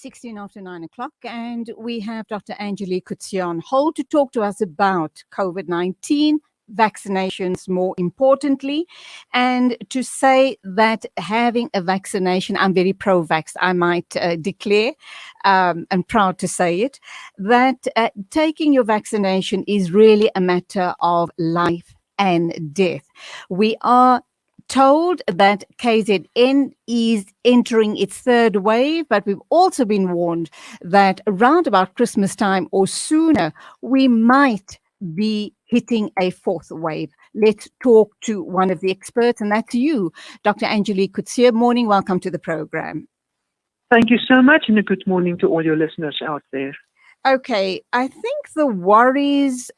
16 after 9 o'clock, and we have Dr. Angelique Coetzee on hold to talk to us about COVID-19, vaccinations more importantly, and to say that having a vaccination, I'm very pro-vax, I might declare, and proud to say it, that taking your vaccination is really a matter of life and death. We are told that KZN is entering its third wave, but we've also been warned that around about Christmas time or sooner, we might be hitting a fourth wave. Let's talk to one of the experts, and that's you, Dr. Angelique Coetzee. Morning, welcome to the program. Thank you so much, and a good morning to all your listeners out there. Okay, I think the worries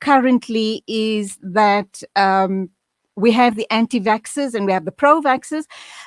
currently is that we have the anti-vaxxers and we have the pro-vaxxers,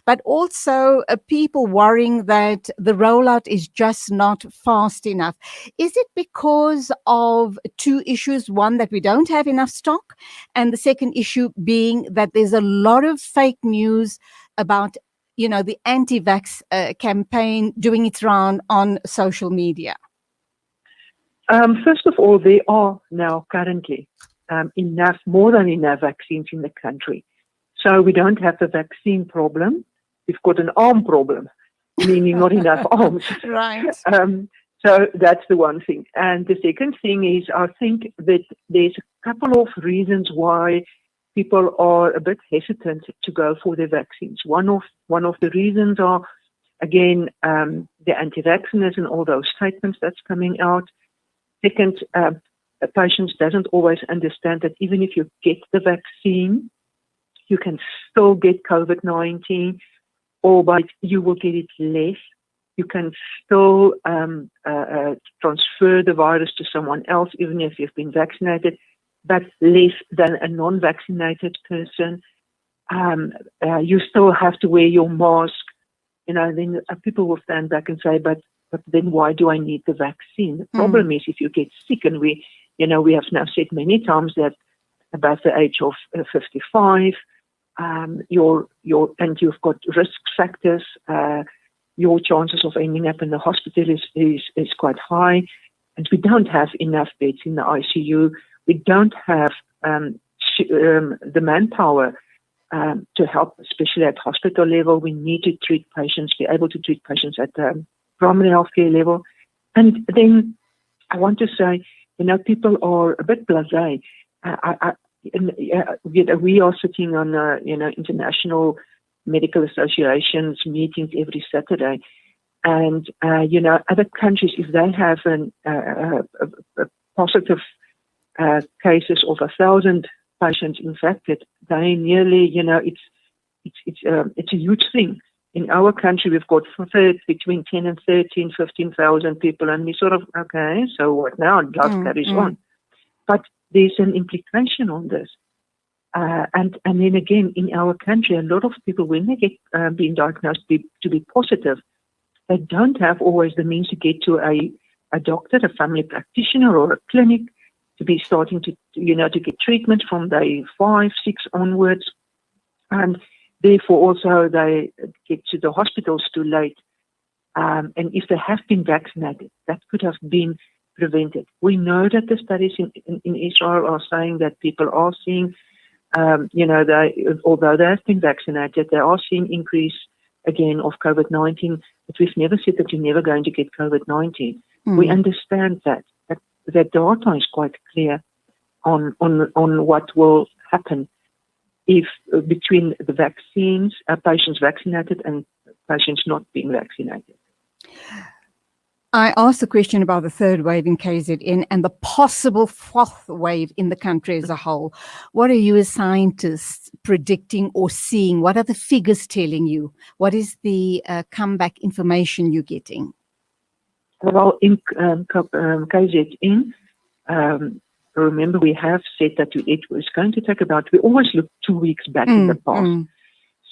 but also people worrying that the rollout is just not fast enough. Is it because of two issues? One, that we don't have enough stock, and the second issue being that there's a lot of fake news about, the anti-vax campaign doing its round on social media? First of all, there are now currently more than enough vaccines in the country. So we don't have a vaccine problem. We've got an arm problem, meaning not enough arms. Right. So that's the one thing. And the second thing is, I think that there's a couple of reasons why people are a bit hesitant to go for the vaccines. One of the reasons are, again, the anti-vaxxers and all those statements that's coming out. Second, patients doesn't always understand that even if you get the vaccine, you can still get COVID-19, albeit you will get it less. You can still transfer the virus to someone else, even if you've been vaccinated, but less than a non-vaccinated person. You still have to wear your mask. Then people will stand back and say, but then why do I need the vaccine? The problem is if you get sick, and we have now said many times that above the age of 55, and you've got risk factors, your chances of ending up in the hospital is quite high. And we don't have enough beds in the ICU. We don't have the manpower to help, especially at hospital level. We need to treat patients, be able to treat patients at the primary healthcare level. And then I want to say, people are a bit blasé. We are sitting on, international medical associations meetings every Saturday. And, other countries, if they have a positive cases of 1,000 patients infected, they nearly, it's a huge thing. In our country, we've got between 10 and 13, 15,000 people, and we sort of, okay, so what now? Life carries on. But there's an implication on this. And then again, in our country, a lot of people, when they get being diagnosed to be positive, they don't have always the means to get to a doctor, a family practitioner, or a clinic, to be starting to get treatment from day 5, 6 onwards. And therefore, also, they get to the hospitals too late. And if they have been vaccinated, that could have been prevented. We know that the studies in Israel are saying that people are seeing, although they have been vaccinated, they are seeing increase again of COVID-19. But we've never said that you're never going to get COVID-19. We understand that data is quite clear on what will happen if between the vaccines, patients vaccinated and patients not being vaccinated. I asked the question about the third wave in KZN and the possible fourth wave in the country as a whole. What are you as scientists predicting or seeing? What are the figures telling you? What is the comeback information you're getting? Well, in KZN, remember, we have said that it was going to take we always look 2 weeks back in the past.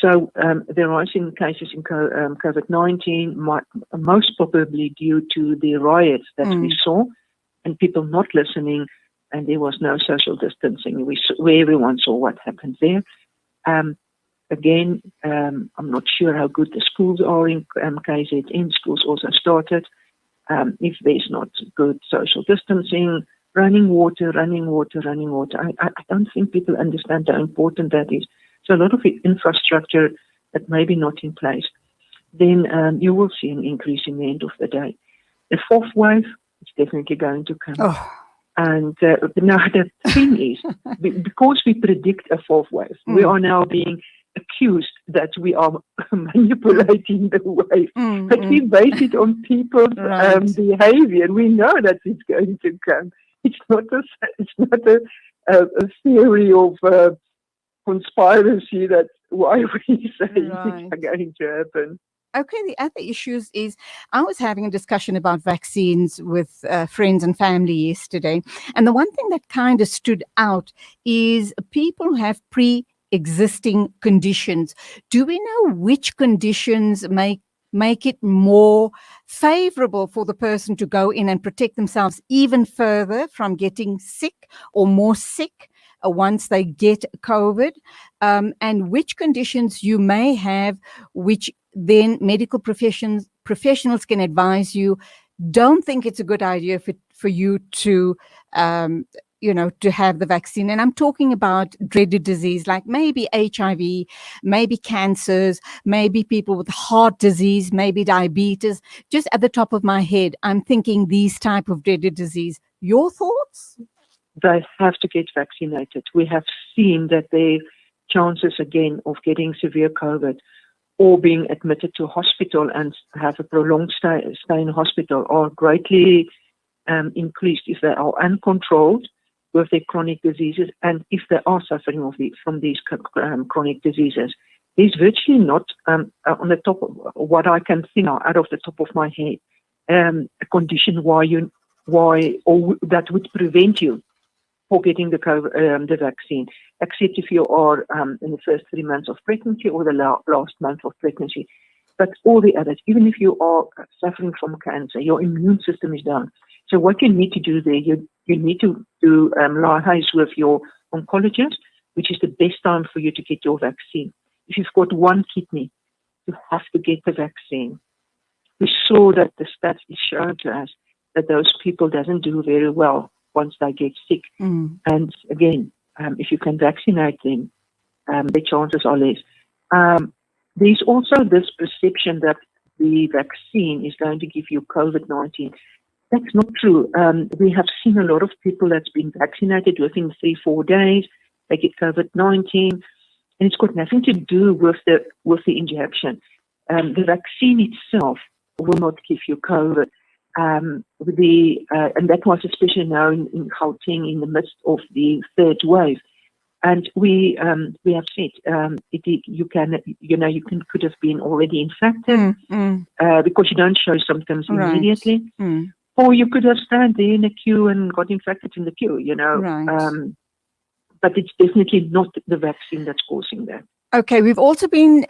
So the rising cases in COVID-19, most probably due to the riots that we saw and people not listening, and there was no social distancing, where everyone saw what happened there. again, I'm not sure how good the schools are in KZN. Schools also started. If there's not good social distancing, running water. I don't think people understand how important that is. So a lot of infrastructure that may be not in place. Then you will see an increase in the end of the day. The fourth wave is definitely going to come. Oh. And now the thing is, because we predict a fourth wave, we are now being accused that we are manipulating the wave. But we base it on people's behavior. We know that it's going to come. It's not a theory of conspiracy that why we say it's going to happen. Okay, the other issues is I was having a discussion about vaccines with friends and family yesterday. And the one thing that kind of stood out is people who have pre-existing conditions. Do we know which conditions make it more favorable for the person to go in and protect themselves even further from getting sick or more sick once they get COVID? And which conditions you may have, which then medical professionals can advise you, don't think it's a good idea for you to, to have the vaccine. And I'm talking about dreaded disease, like maybe HIV, maybe cancers, maybe people with heart disease, maybe diabetes. Just at the top of my head, I'm thinking these type of dreaded disease. Your thoughts? They have to get vaccinated. We have seen that their chances again of getting severe COVID or being admitted to hospital and have a prolonged stay in hospital are greatly increased if they are uncontrolled with their chronic diseases and if they are suffering from these chronic diseases. There's virtually not, on the top of what I can think out of the top of my head, a condition that would prevent you for getting the vaccine, except if you are in the first 3 months of pregnancy or the last month of pregnancy. But all the others, even if you are suffering from cancer, your immune system is down. So what you need to do there, you need to do liaise with your oncologist, which is the best time for you to get your vaccine. If you've got one kidney, you have to get the vaccine. We saw that the stats is showing to us that those people doesn't do very well once they get sick. And again, if you can vaccinate them, the chances are less. There's also this perception that the vaccine is going to give you COVID-19. That's not true. We have seen a lot of people that's been vaccinated within 3-4 days. They get COVID-19, and it's got nothing to do with the injection. The vaccine itself will not give you COVID. And that was especially now in Gauteng in the midst of the third wave. And we have said you could have been already infected because you don't show symptoms immediately, or you could have stand there in a queue and got infected in the queue. But it's definitely not the vaccine that's causing that. Okay, we've also been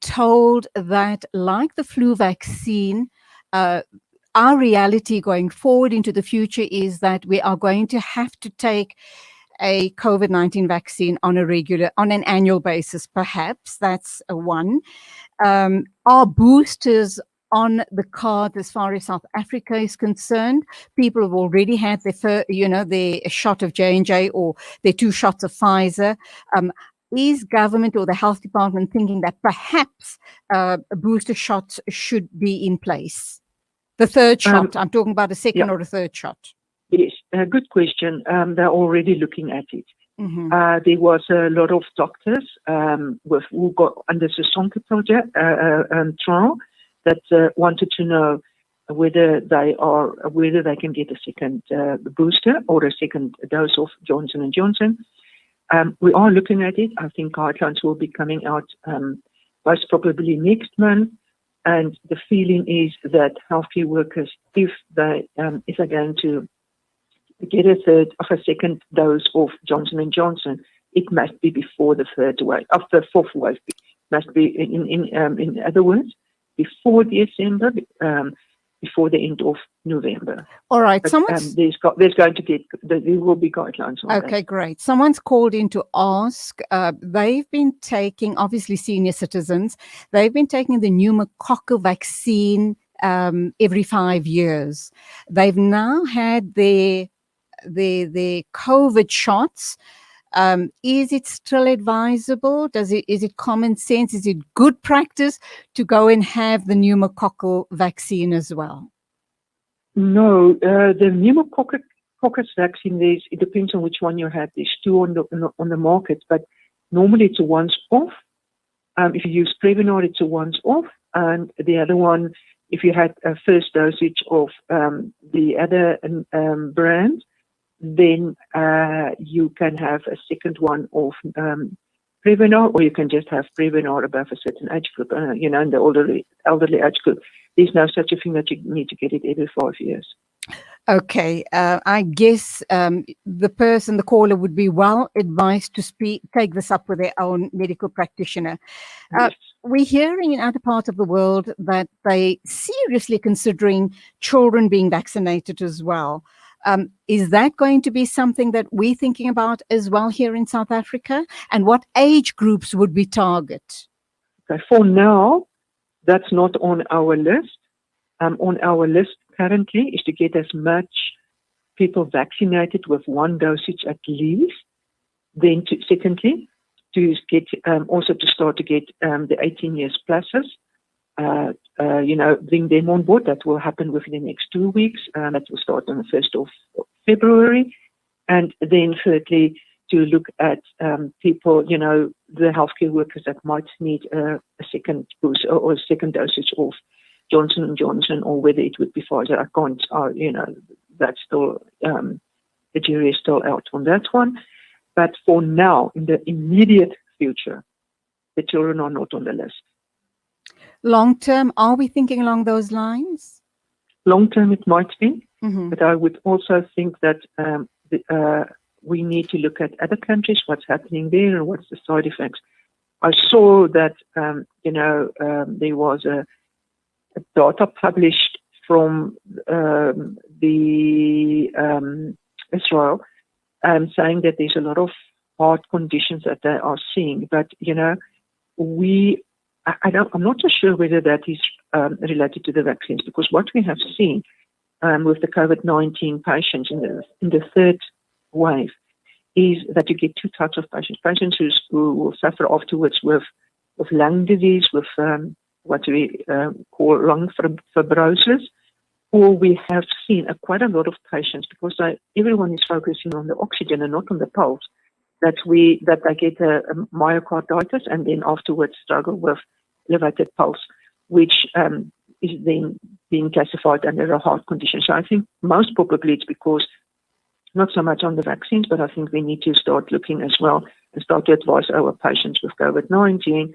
told that, like the flu vaccine, our reality going forward into the future is that we are going to have to take a COVID-19 vaccine on an annual basis, perhaps. That's one. Are boosters on the card as far as South Africa is concerned? People have already had their shot of J&J or their 2 shots of Pfizer. Is government or the health department thinking that perhaps booster shots should be in place? The third shot, I'm talking about a second or a third shot. Yes, good question. They're already looking at it. There was a lot of doctors who got under the Sonke project trial that wanted to know whether they can get a second booster or a second dose of Johnson & Johnson. We are looking at it. I think guidelines will be coming out most probably next month. And the feeling is that healthcare workers, if they're going to get a second dose of Johnson & Johnson, it must be before the third wave, after the fourth wave. It must be, in other words, before December, before the end of November. All right. But, Someone's there will be guidelines on that. okay, great. Someone's called in to ask. They've been taking, obviously, senior citizens. They've been taking the pneumococcal vaccine every 5 years. They've now had their COVID shots. Is it still advisable? Is it common sense? Is it good practice to go and have the pneumococcal vaccine as well? No, the pneumococcus vaccine, it depends on which one you have. There's two on the market, but normally it's a once off. If you use Prevnar, it's a once off, and the other one, if you had a first dosage of the other brand, then you can have a second one of Prevnar, or you can just have Prevnar above a certain age group. In the elderly age group, there's no such a thing that you need to get it every 5 years. Okay, I guess the caller would be well advised to take this up with their own medical practitioner. Yes. We're hearing in other parts of the world that they seriously considering children being vaccinated as well. Is that going to be something that we're thinking about as well here in South Africa? And what age groups would we target? Okay, for now, that's not on our list. On our list currently is to get as much people vaccinated with one dosage at least. Then, secondly, to get also to start to get the 18 years pluses. Bring them on board. That will happen within the next 2 weeks. That will start on the 1st of February. And then thirdly, to look at people, the healthcare workers that might need a second boost or a second dosage of Johnson & Johnson, or whether it would be Pfizer. I can't, that's still, the jury is still out on that one. But for now, in the immediate future, the children are not on the list. Long term, are we thinking along those lines? Long term, it might be, Mm-hmm. but I would also think that we need to look at other countries, what's happening there, and what's the side effects. I saw that there was a data published from Israel saying that there's a lot of heart conditions that they are seeing, but I'm not so sure whether that is related to the vaccines, because what we have seen with the COVID-19 patients in the third wave is that you get two types of patients. Patients who will suffer afterwards with lung disease, with what we call lung fibrosis, or we have seen quite a lot of patients, because everyone is focusing on the oxygen and not on the pulse, that they get a myocarditis and then afterwards struggle with elevated pulse, which is then being classified under a heart condition. So I think most probably it's because not so much on the vaccines, but I think we need to start looking as well and start to advise our patients with COVID-19,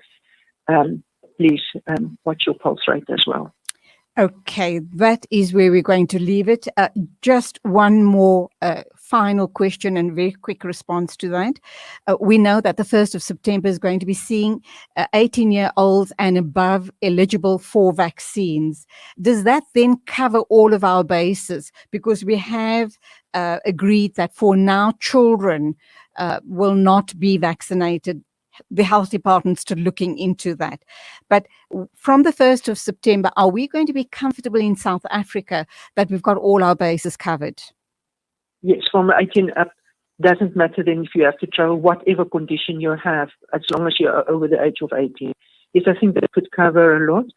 please watch your pulse rate as well. Okay, that is where we're going to leave it. Just one more final question and very quick response to that. We know that the 1st of September is going to be seeing 18-year-olds and above eligible for vaccines. Does that then cover all of our bases? Because we have agreed that for now, children will not be vaccinated. The health department's still looking into that. But from the 1st of September, are we going to be comfortable in South Africa that we've got all our bases covered? Yes, from 18 up, doesn't matter then if you have to travel, whatever condition you have, as long as you're over the age of 18. Yes, I think that could cover a lot.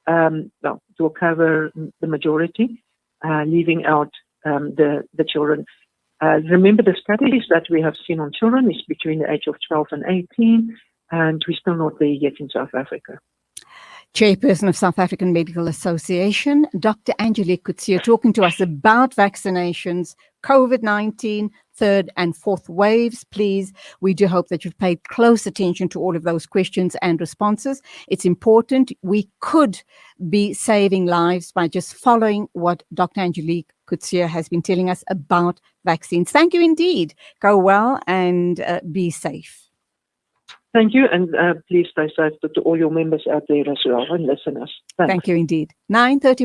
It will cover the majority, leaving out the children. Remember, the studies that we have seen on children is between the age of 12 and 18, and we're still not there yet in South Africa. Chairperson of South African Medical Association, Dr. Angelique Coetzee, talking to us about vaccinations, COVID-19, third and fourth waves. Please, we do hope that you've paid close attention to all of those questions and responses. It's important. We could be saving lives by just following what Dr. Angelique Coetzee has been telling us about vaccines. Thank you indeed. Go well and be safe. Thank you, and please stay safe to all your members out there as well and listeners. Thanks. Thank you indeed. 9:30.